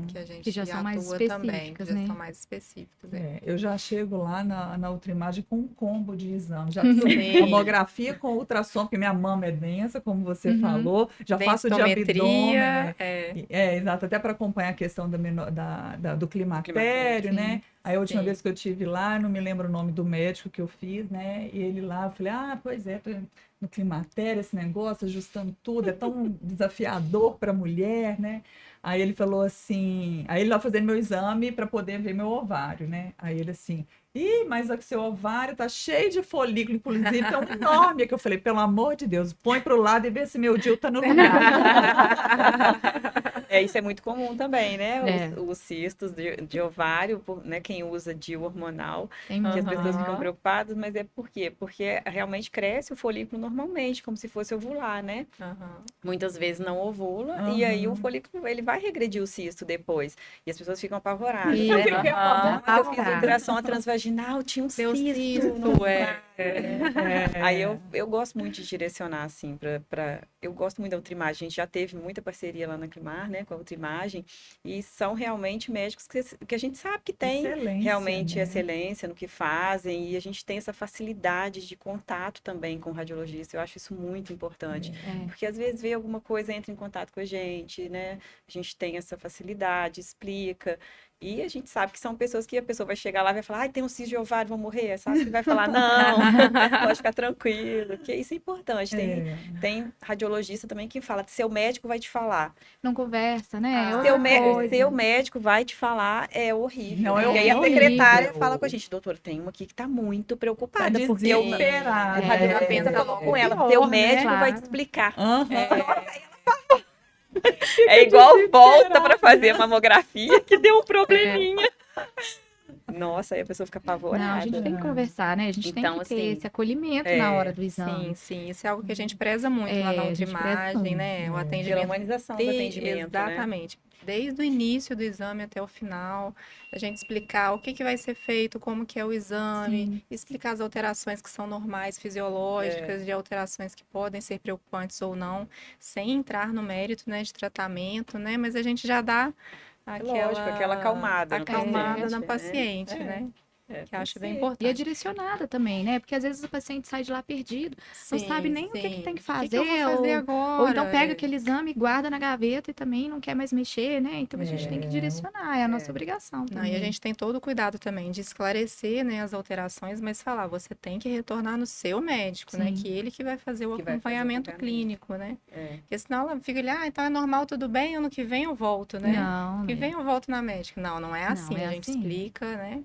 Que a gente
já são mais
atua também,
específicas,
que já
né?
são mais específicas.
Eu já chego lá na ultrimagem com um combo de exame. Já
Sim.
fiz mamografia com ultrassom, porque minha mama é densa, como você falou. Já faço de abdômen. Exato, até para acompanhar a questão do climatério, né? Aí a última vez que eu tive lá, não me lembro o nome do médico que eu fiz, né? E ele lá, eu falei, pois é, tô no climatério, esse negócio, ajustando tudo, é tão desafiador para a mulher, né? Aí ele falou assim, aí ele lá fazendo meu exame para poder ver meu ovário, né? Aí ele assim, mas o seu ovário tá cheio de folículo, inclusive é um enorme, que eu falei, pelo amor de Deus, põe pro lado e vê se meu DIU tá no lugar.
Isso é muito comum também, né? Os cistos de ovário, né? Quem usa DIU hormonal, que as pessoas ficam preocupadas, mas é por quê? Porque realmente cresce o folículo normalmente, como se fosse ovular, né? Muitas vezes não ovula, e aí o folículo, ele vai regredir o cisto depois. E as pessoas ficam apavoradas, né? Eu fiz ultrassom transvaginal, tinha um cisto. Aí eu gosto muito de direcionar, assim, eu gosto muito da Ultrimagem. A gente já teve muita parceria lá na Climar, né, com a Ultrimagem, e são realmente médicos que a gente sabe que tem realmente excelência no que fazem, e a gente tem essa facilidade de contato também com o radiologista. Eu acho isso muito importante, porque às vezes vê alguma coisa, entra em contato com a gente, né, a gente tem essa facilidade, explica. E a gente sabe que são pessoas que a pessoa vai chegar lá e vai falar, tem um cisto de ovário, vão morrer. Sabe que vai falar, não, pode ficar tranquilo, que isso é importante. Tem radiologista também que fala, seu médico vai te falar.
Não conversa, né?
Seu médico vai te falar, é horrível.
Não,
e aí a secretária fala com a gente, doutora, tem uma aqui que tá muito preocupada, porque o radiologista falou com ela, seu médico vai te explicar. É igual volta para fazer a mamografia que deu um probleminha. Nossa, aí a pessoa fica apavorada.
Não, a gente tem que conversar, né? A gente tem que ter esse acolhimento na hora do exame.
Sim. Isso é algo que a gente preza muito lá na Ultrimagem, né? O atendimento.
Pela humanização do atendimento,
exatamente. Né? Desde o início do exame até o final, a gente explicar o que vai ser feito, como que é o exame, explicar as alterações que são normais, fisiológicas, de alterações que podem ser preocupantes ou não, sem entrar no mérito, né, de tratamento, né? Mas a gente já dá
aquela acalmada
na paciente, né? Que eu acho bem importante.
E é direcionada também, né? Porque às vezes o paciente sai de lá perdido, não sabe nem o que tem que fazer.
O que eu vou fazer agora?
Ou então pega aquele exame e guarda na gaveta e também não quer mais mexer, né? Então a gente tem que direcionar, é a nossa obrigação também.
E a gente tem todo o cuidado também de esclarecer, né, as alterações, mas falar, você tem que retornar no seu médico, né? Que ele que vai fazer o acompanhamento clínico, né? Porque senão ela fica ali, então é normal, tudo bem, ano que vem eu volto, né?
Não,
ano que vem eu volto na médica. Não é assim, a gente explica, né?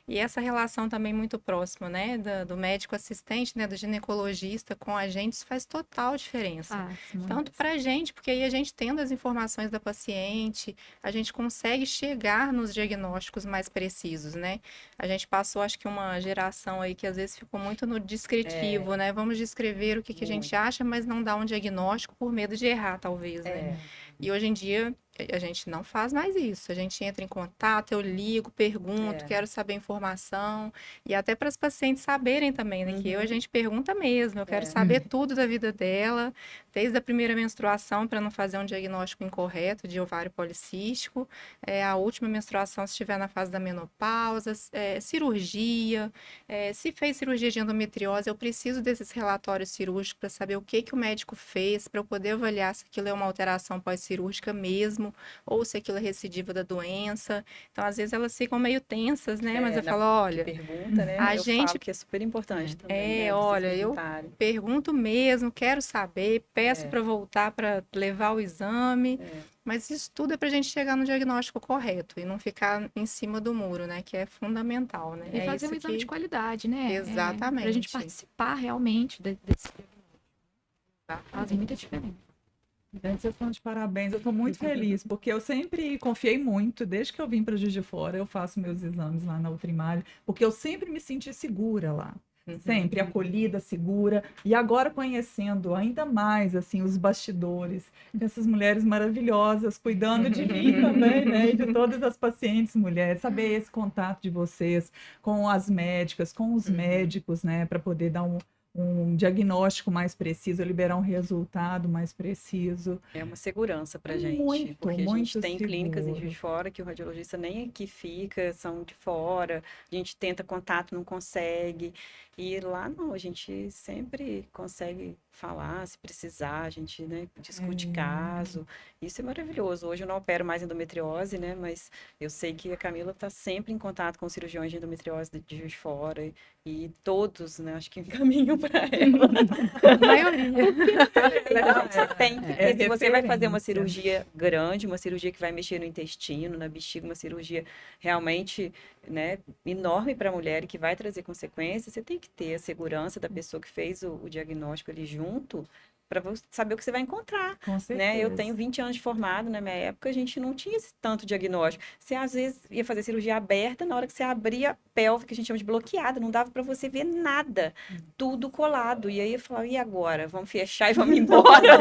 E essa relação também muito próxima, né, do médico assistente, né, do ginecologista com a gente, isso faz total diferença. Tanto para a gente, porque aí a gente tendo as informações da paciente, a gente consegue chegar nos diagnósticos mais precisos, né? A gente passou, acho que uma geração aí que às vezes ficou muito no descritivo, né? Vamos descrever o que a gente acha, mas não dá um diagnóstico por medo de errar, talvez, né? E hoje em dia a gente não faz mais isso. A gente entra em contato, eu ligo, pergunto, quero saber informação. E até para as pacientes saberem também, né? Que a gente pergunta mesmo. Eu quero saber tudo da vida dela, desde a primeira menstruação, para não fazer um diagnóstico incorreto de ovário policístico, a última menstruação, se estiver na fase da menopausa, cirurgia, se fez cirurgia de endometriose, eu preciso desses relatórios cirúrgicos para saber o que o médico fez, para eu poder avaliar se aquilo é uma alteração pós-cirúrgica mesmo, ou se aquilo é recidiva da doença. Então, às vezes, elas ficam meio tensas, né? Mas eu falo, olha...
Pergunta, né?
A
eu
gente...
falo que é super importante também, né?
Olha, eu pergunto mesmo, quero saber, peço para voltar para levar o exame, mas isso tudo é para a gente chegar no diagnóstico correto e não ficar em cima do muro, né? Que é fundamental, né?
E fazer um exame de qualidade, né?
Exatamente.
Para a gente participar realmente desse diagnóstico. Faz muita diferença.
Gente, vocês estão de parabéns, eu estou muito feliz, porque eu sempre confiei muito, desde que eu vim para Juiz de Fora, eu faço meus exames lá na Ultrimar, porque eu sempre me senti segura lá, sempre acolhida, segura, e agora conhecendo ainda mais, assim, os bastidores, essas mulheres maravilhosas, cuidando de mim também, né, e de todas as pacientes mulheres, saber esse contato de vocês com as médicas, com os médicos, né, para poder dar um diagnóstico mais preciso, liberar um resultado mais preciso.
É uma segurança para a gente, porque a gente tem clínicas em Juiz de Fora que o radiologista nem aqui fica, são de fora, a gente tenta contato, não consegue, e lá não, a gente sempre consegue falar, se precisar, a gente, né, discute caso, isso é maravilhoso. Hoje eu não opero mais endometriose, né, mas eu sei que a Camila está sempre em contato com cirurgiões de endometriose de Juiz de Fora, e todos, né, acho que encaminham para ela.
A maioria.
Você tem que, se você vai fazer uma cirurgia grande, uma cirurgia que vai mexer no intestino, na bexiga, uma cirurgia realmente, né, enorme para a mulher e que vai trazer consequências, você tem que ter a segurança da pessoa que fez o diagnóstico ali junto, para saber o que você vai encontrar, né? Eu tenho 20 anos de formado, na minha época a gente não tinha esse tanto diagnóstico. Você às vezes ia fazer cirurgia aberta, na hora que você abria a pelve, que a gente chama de bloqueada, não dava para você ver nada, tudo colado. E aí eu falava, e agora? Vamos fechar e vamos embora?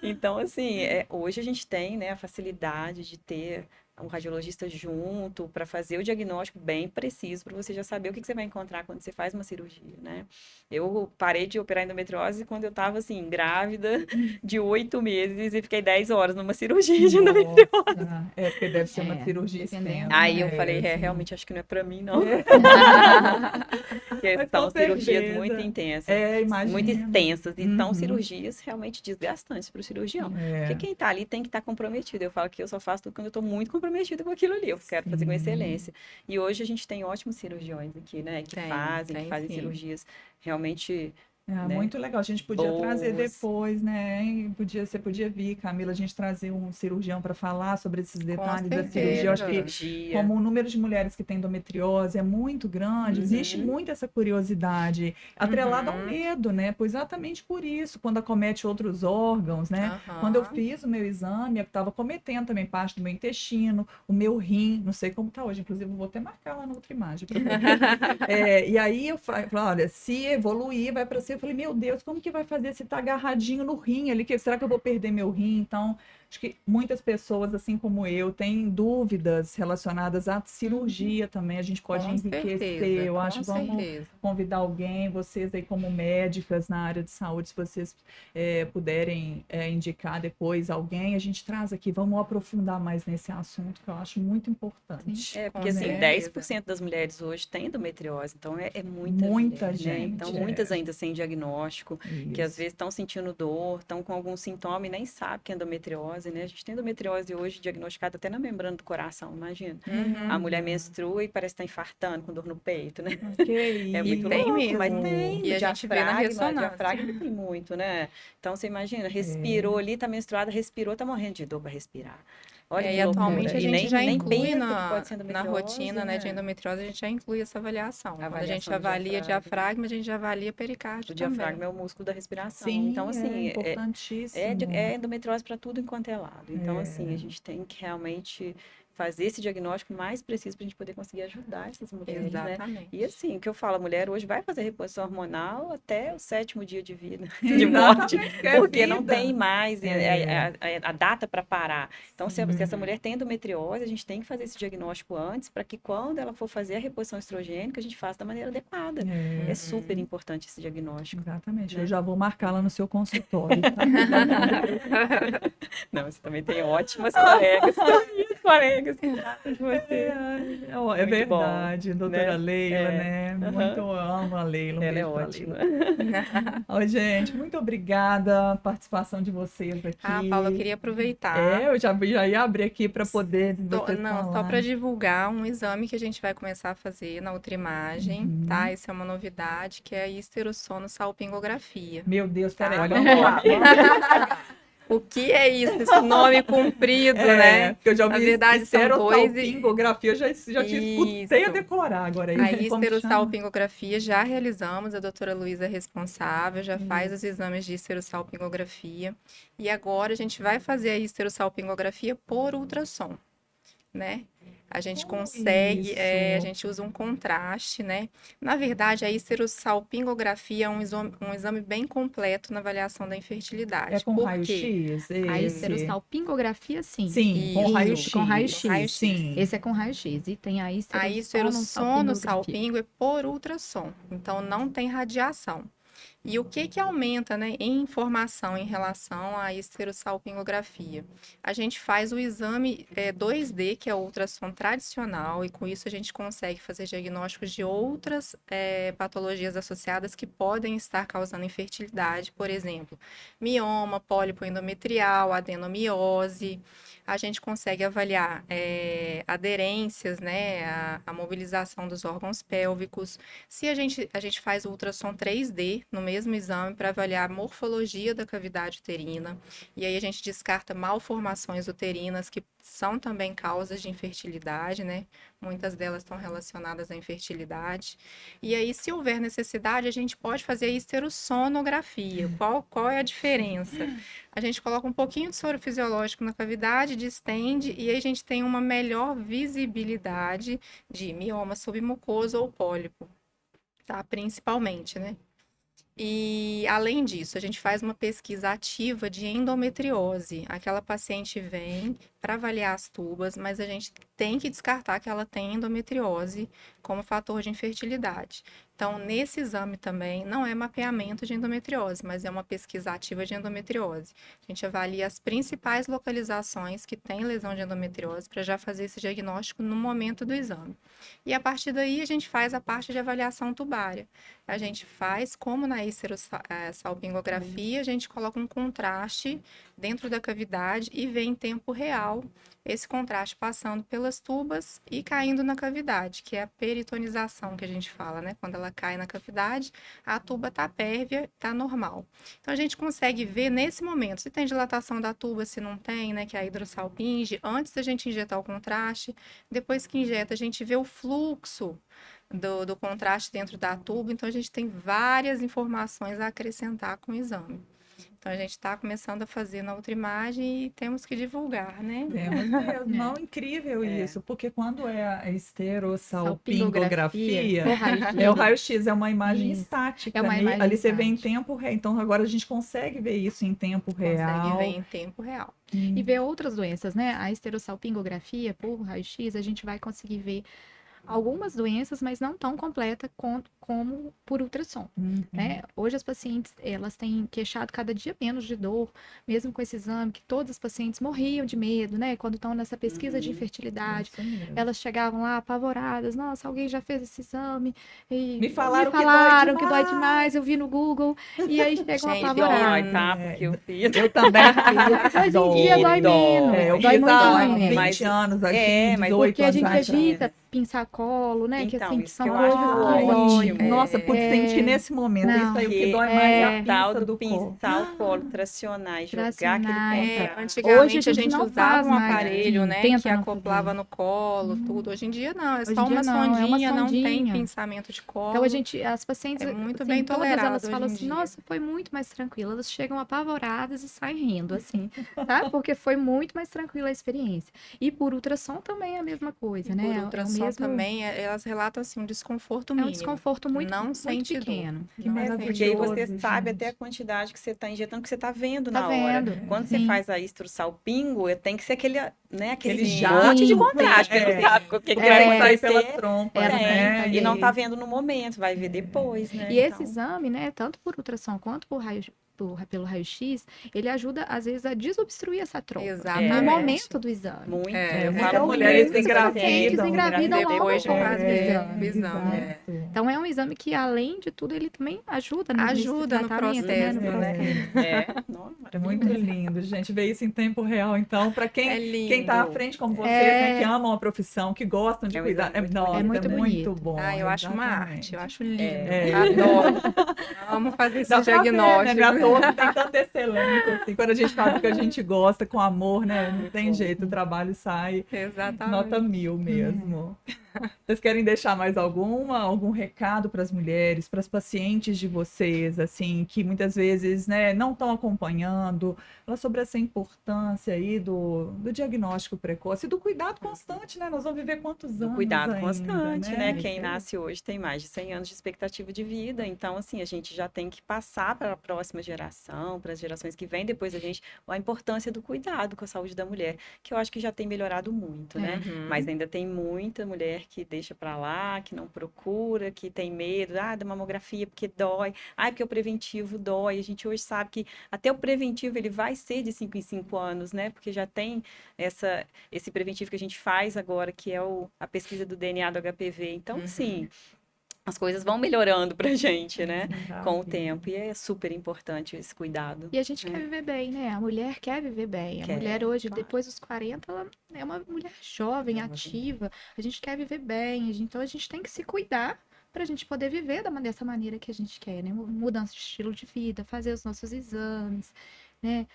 Então, assim, hoje a gente tem, né, a facilidade de ter um radiologista junto para fazer o diagnóstico bem preciso, para você já saber o que você vai encontrar quando você faz uma cirurgia, né? Eu parei de operar endometriose quando eu estava, assim, grávida de 8 meses e fiquei 10 horas numa cirurgia de endometriose.
Porque deve ser uma cirurgia extensa.
Aí eu falei, realmente acho que não é para mim, não. Porque são cirurgias muito intensas, muito extensas, e são cirurgias realmente desgastantes para o cirurgião. Porque quem está ali tem que estar comprometido. Eu falo que eu só faço tudo quando eu estou muito comprometida com aquilo ali, eu quero fazer com excelência. E hoje a gente tem ótimos cirurgiões aqui, né, que fazem cirurgias realmente...
Muito legal, a gente podia trazer depois, né? Você podia vir, Camila, a gente trazer um cirurgião para falar sobre esses detalhes da cirurgia. Eu acho que, como o número de mulheres que têm endometriose é muito grande, existe muito essa curiosidade, atrelada ao medo, né? Exatamente por isso, quando acomete outros órgãos, né? Quando eu fiz o meu exame, eu estava cometendo também parte do meu intestino, o meu rim, não sei como está hoje, inclusive eu vou até marcar lá na outra imagem. E aí eu falei, olha, se evoluir, vai para ser. Eu falei, meu Deus, como que vai fazer se tá agarradinho no rim ali? Será que eu vou perder meu rim? Então, acho que muitas pessoas, assim como eu, têm dúvidas relacionadas à cirurgia também. A gente pode enriquecer. Eu acho que vamos convidar alguém, vocês aí como médicas na área de saúde, se vocês puderem indicar depois alguém, a gente traz aqui, vamos aprofundar mais nesse assunto, que eu acho muito importante.
Porque assim, 10% das mulheres hoje têm endometriose, então é muita gente, né? Então, muitas ainda sem diagnóstico, que às vezes estão sentindo dor, estão com algum sintoma e nem sabem que é endometriose, né? A gente tem endometriose hoje diagnosticada até na membrana do coração, imagina. A mulher menstrua e parece estar infartando com dor no peito, né? É muito louco,
mesmo.
mas tem.
E a gente vê na ressonância.
Diafragma tem muito, né? Então, você imagina, respirou ali, tá menstruada, respirou, tá morrendo de dor para respirar. Olha
E
que loucura.
atualmente a
E
gente já
nem
inclui
pensa que pode ser
na
endometriose,
rotina, né, de endometriose, a gente já inclui essa avaliação. Quando a gente
Avaliação do
avalia
diafragma.
diafragma, a gente já avalia pericárdio
O diafragma
também.
é o músculo da respiração.
Sim,
Então,
é
assim,
importantíssimo.
é endometriose para tudo enquanto é lado. Então, assim, a gente tem que realmente fazer esse diagnóstico mais preciso para a gente poder conseguir ajudar essas mulheres, né?
Exatamente.
E assim, o que eu falo, a mulher hoje vai fazer reposição hormonal até o 7º dia de vida, de morte,
Exatamente, que é
porque não
vida.
tem mais a data para parar. Então, se essa
Uhum.
mulher tem endometriose, a gente tem que fazer esse diagnóstico antes, para que quando ela for fazer a reposição estrogênica, a gente faça da maneira adequada. É super importante esse diagnóstico.
Exatamente.
Né?
Eu já vou marcá-la no seu consultório.
Não, você também tem ótimas colegas, colegas que tratam de você.
É
Muito
verdade,
bom,
doutora
né?
Leila,
É.
né?
Aham.
Muito amo a Leila. Um
Ela é
beijo pra
ótima.
Leila. Ó, gente, muito obrigada a participação de vocês aqui.
Paula, eu queria aproveitar.
Eu já ia abrir aqui para poder vocês
Não, só
falarem.
para divulgar um exame que a gente vai começar a fazer na ultraimagem, tá? Isso é uma novidade, que é a histerossono-salpingografia.
Meu Deus, peraí,
Olha
vamos lá.
O que é isso? Esse nome comprido, né?
Porque eu já
Na
ouvi
verdade, são dois e-
histerossalpingografia, eu já escutei a
Isso.
decorar agora.
A
Isso, como chama?
histerossalpingografia já realizamos, a doutora Luísa é responsável, já faz os exames de histerossalpingografia. E agora a gente vai fazer a histerossalpingografia por ultrassom, né? A gente consegue, a
isso.
gente usa um contraste, né? Na verdade, a histerossalpingografia é um exame bem completo na avaliação da infertilidade.
É com
Por quê?
raio-x?
A
esse?
histerossalpingografia, sim.
Sim, com
Isso,
raio-x.
com raio-x.
Sim.
Esse é com raio-x. E tem a
A
histerossono-salpingografia.
histerossono-salpingo é por ultrassom, então não tem radiação. E o que aumenta, né, em informação em relação à histerossalpingografia? A gente faz o exame 2D, que é o ultrassom tradicional, e com isso a gente consegue fazer diagnósticos de outras patologias associadas que podem estar causando infertilidade, por exemplo, mioma, pólipo endometrial, adenomiose. A gente consegue avaliar aderências, né, a mobilização dos órgãos pélvicos. Se a gente faz o ultrassom 3D no mesmo exame para avaliar a morfologia da cavidade uterina, e aí a gente descarta malformações uterinas que são também causas de infertilidade, né? Muitas delas estão relacionadas à infertilidade. E aí, se houver necessidade, a gente pode fazer a histerossonografia. Qual é a diferença? A gente coloca um pouquinho de soro fisiológico na cavidade, distende, e aí a gente tem uma melhor visibilidade de mioma submucoso ou pólipo, tá? Principalmente, né? E, além disso, a gente faz uma pesquisa ativa de endometriose. Aquela paciente vem para avaliar as tubas, mas a gente tem que descartar que ela tem endometriose como fator de infertilidade. Então, nesse exame também, não é mapeamento de endometriose, mas é uma pesquisa ativa de endometriose. A gente avalia as principais localizações que têm lesão de endometriose para já fazer esse diagnóstico no momento do exame. E, a partir daí, a gente faz a parte de avaliação tubária. A gente faz, como na histerossalpingografia, a gente coloca um contraste dentro da cavidade e vê em tempo real esse contraste passando pelas tubas e caindo na cavidade, que é a peritonização que a gente fala, né? Quando ela cai na cavidade, a tuba tá pérvia, tá normal. Então, a gente consegue ver nesse momento se tem dilatação da tuba, se não tem, né? Que é a hidrossalpinge, antes da gente injetar o contraste. Depois que injeta, a gente vê o fluxo do contraste dentro da tuba, então a gente tem várias informações a acrescentar com o exame. Então a gente está começando a fazer na ultraimagem e temos que divulgar, né?
Temos mesmo. Não, incrível isso, porque quando é a histerossalpingografia,
O raio-x.
é o raio-x, é uma imagem
Isso.
estática,
É uma
né?
imagem
Ali você vê em
estática.
tempo real. Então agora a gente consegue ver isso em tempo real.
Consegue ver em tempo real.
E ver outras doenças, né? A histerossalpingografia, por raio-x, a gente vai conseguir ver algumas doenças, mas não tão completa como por ultrassom, né? Hoje as pacientes, elas têm queixado cada dia menos de dor, mesmo com esse exame, que todas as pacientes morriam de medo, né? Quando estão nessa pesquisa de infertilidade,
Isso mesmo.
elas chegavam lá apavoradas, nossa, alguém já fez esse exame, e
Me falaram
que dói demais, eu vi no Google, e aí chegam
Gente,
apavoradas.
Dói, tá? Porque eu fiz.
Eu também fiz.
Hoje em dia dói menos,
Eu
dói
fiz
muito
há
menos.
20
Mas-
anos, aqui,
é, mas
18
Porque a
anos
gente
atrás.
evita pinçar colo, né? Que
Então,
assim, que
isso
são
que eu
coisas
acho
que
ótimo.
Nossa, pude sentir nesse momento.
Não,
Isso aí, o que
Porque
dói mais é a
o tal
pinça
do
do corpo.
pinçar o colo, tracionar e jogar aquele
tracionar,
pé
então.
pra
Hoje
Antigamente
a
a
gente
gente
não
usava
faz
um
mais
aparelho,
assim,
né,
tenta
que
não
acoplava
fazer.
no colo, tudo. Hoje em dia não, é
Hoje
só
em dia
uma
não, é uma
sondinha, não tem
sondinha.
pensamento de
Então a
colo.
gente, as pacientes,
É muito
assim,
bem
todas
tolerado
elas
hoje
falam
em
assim,
dia.
nossa, foi muito mais tranquilo. Elas chegam apavoradas e saem rindo, assim, sabe? Porque foi muito mais tranquila a experiência. E por ultrassom também é a mesma coisa,
E
né?
por
É o
ultrassom
mesmo,
também, elas relatam assim um desconforto
é um
mínimo.
desconforto muito,
Não
muito
sente dor.
pequeno.
Que
Não
maravilhoso.
Porque aí você
gente.
sabe até a quantidade que você está injetando, que você está vendo
Tá
na hora.
vendo?
Quando você
Sim.
faz a salpingo, tem que ser aquele, né, aquele
Aquele
monte de
Sim,
vontade, porque
sim,
você sabe o que
Porque
vai
tem que sair pelas
acontecer.
trompas,
Ela tem que
né?
fazer
E não tá
isso.
vendo no momento, vai ver depois, né?
E esse
Então,
exame, né, tanto por ultrassom quanto pelo raio-x, ele ajuda, às vezes, a desobstruir essa trompa. No
Exatamente.
momento do exame.
muito.
É,
Eu
muitas
falo
mulheres
muito
Muitas pacientes
engravidam,
engravidam logo
depois de
após o
fazer
exame.
o exame.
Exato. Então é um exame que, além de tudo, ele também ajuda nesse
Ajuda no
tratamento, né, no
processo, né?
processo.
Não,
Muito
maravilhoso.
lindo, gente, ver isso em tempo real. Então, para
É
quem tá à
lindo.
frente como vocês, né, que
É,
amam a profissão, que gostam de
É um
cuidar,
exame muito
nossa,
é muito
é muito
bonito.
bom.
Ah, eu acho uma arte,
exatamente.
eu acho lindo.
É.
Adoro. Amo fazer
Dá
esses
pra ver, né? Não é à
diagnósticos.
toa que tem tanta excelência, assim. Quando a gente faz o que a gente gosta, com amor, né? Não
Muito
tem
bom.
jeito, o trabalho sai nota
Exatamente.
1000 mesmo. Vocês querem deixar mais algum recado para as mulheres, para as pacientes de vocês, assim, que muitas vezes, né, não estão acompanhando, falar sobre essa importância aí do diagnóstico precoce e do cuidado constante, né? Nós vamos viver quantos
Do
anos
cuidado
ainda,
constante, né?
né?
Quem nasce hoje tem mais de 100 anos de expectativa de vida. Então, assim, a gente já tem que passar para a próxima geração, para as gerações que vêm depois da gente, a importância do cuidado com a saúde da mulher, que eu acho que já tem melhorado muito, né?
Uhum.
Mas ainda tem muita mulher que deixa para lá, que não procura, que tem medo, da mamografia porque dói, porque o preventivo dói. A gente hoje sabe que até o preventivo ele vai ser de 5 em 5 anos, né? Porque já tem esse preventivo que a gente faz agora, que é a pesquisa do DNA do HPV. Então, sim, as coisas vão melhorando pra gente, né? Com o tempo. E é super importante esse cuidado.
E a gente quer viver bem, né? A mulher quer viver bem. A
Quer,
mulher hoje,
claro.
depois dos 40, ela é uma mulher jovem, ativa. A gente quer viver bem. Então a gente tem que se cuidar para a gente poder viver dessa maneira que a gente quer, né? Mudança de estilo de vida, fazer os nossos exames, né?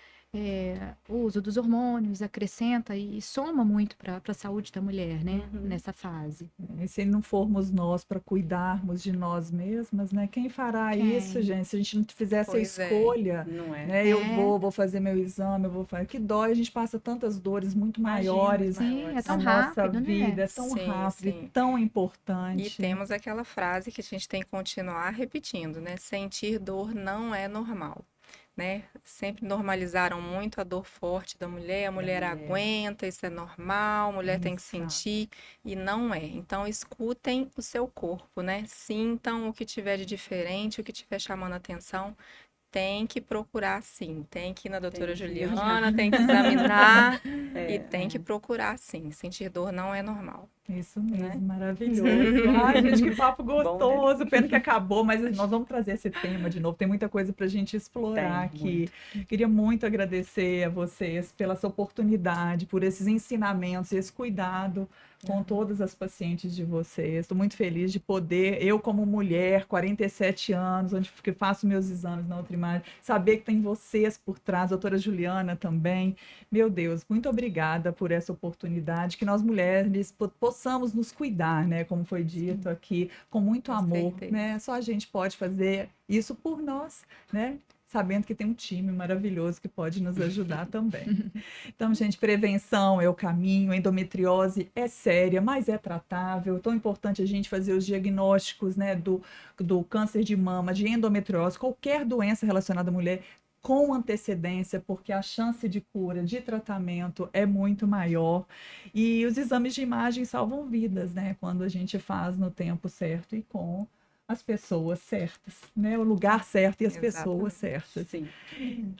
O uso dos hormônios acrescenta e soma muito para a saúde da mulher, né? Nessa fase.
E se não formos nós para cuidarmos de nós mesmas, né? Quem fará
Quem?
isso, gente? Se a gente não fizer essa
Pois é.
escolha,
Não é?
né? Eu vou fazer meu exame, eu vou fazer. Que dói, a gente passa tantas dores muito
Imagina,
maiores
Sim, é
na
tão
nossa
rápido, né?
vida, é tão
Sim,
rápido e
sim.
tão
E
importante.
temos aquela frase que a gente tem que continuar repetindo, né? Sentir dor não é normal, né? Sempre normalizaram muito a dor forte da mulher, a mulher aguenta, isso é normal, a mulher tem que
Exato.
sentir, e não é. Então, escutem o seu corpo, né? Sintam o que tiver de diferente, o que tiver chamando a atenção. Tem que procurar sim, tem que ir na doutora
que ir.
Juliana, tem que examinar
É.
e tem que procurar sim. Sentir dor não é normal.
Isso mesmo,
Né?
maravilhoso. Ai, gente, que papo
Bom, né?
gostoso. Pena que acabou, mas nós vamos trazer esse tema de novo. Tem muita coisa para a gente explorar
Tem,
aqui. Queria muito agradecer a vocês pela essa oportunidade, por esses ensinamentos e esse cuidado com todas as pacientes de vocês. Estou muito feliz de poder, eu como mulher, 47 anos, onde que faço meus exames na outra imagem, saber que tem vocês por trás, a doutora Juliana também. Meu Deus, muito obrigada por essa oportunidade, que nós mulheres possamos nos cuidar, né, como foi dito aqui, com muito
Com
amor,
certeza.
né? Só a gente pode fazer isso por nós, né? Sabendo que tem um time maravilhoso que pode nos ajudar também. Então, gente, prevenção é o caminho, endometriose é séria, mas é tratável. Tão importante a gente fazer os diagnósticos, né, do câncer de mama, de endometriose, qualquer doença relacionada à mulher, com antecedência, porque a chance de cura, de tratamento é muito maior. E os exames de imagem salvam vidas, né, quando a gente faz no tempo certo e com as pessoas certas, né? O lugar certo e as pessoas certas.
Sim.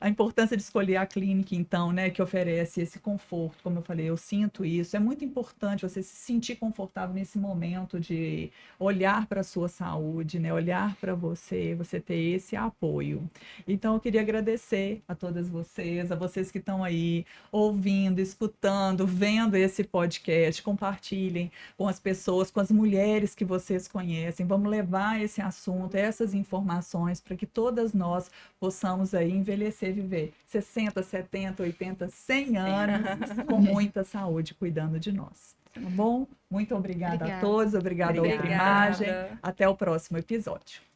A importância de escolher a clínica, então, né, que oferece esse conforto, como eu falei, eu sinto isso. É muito importante você se sentir confortável nesse momento de olhar para a sua saúde, né, olhar para você ter esse apoio. Então, eu queria agradecer a todas vocês, a vocês que estão aí ouvindo, escutando, vendo esse podcast. Compartilhem com as pessoas, com as mulheres que vocês conhecem. Vamos levar esse assunto, essas informações, para que todas nós possamos aí envelhecer, viver 60, 70, 80, 100 anos com muita saúde cuidando de nós. Tá bom? Muito obrigada a todos, obrigada à Outra Imagem. Até o próximo episódio.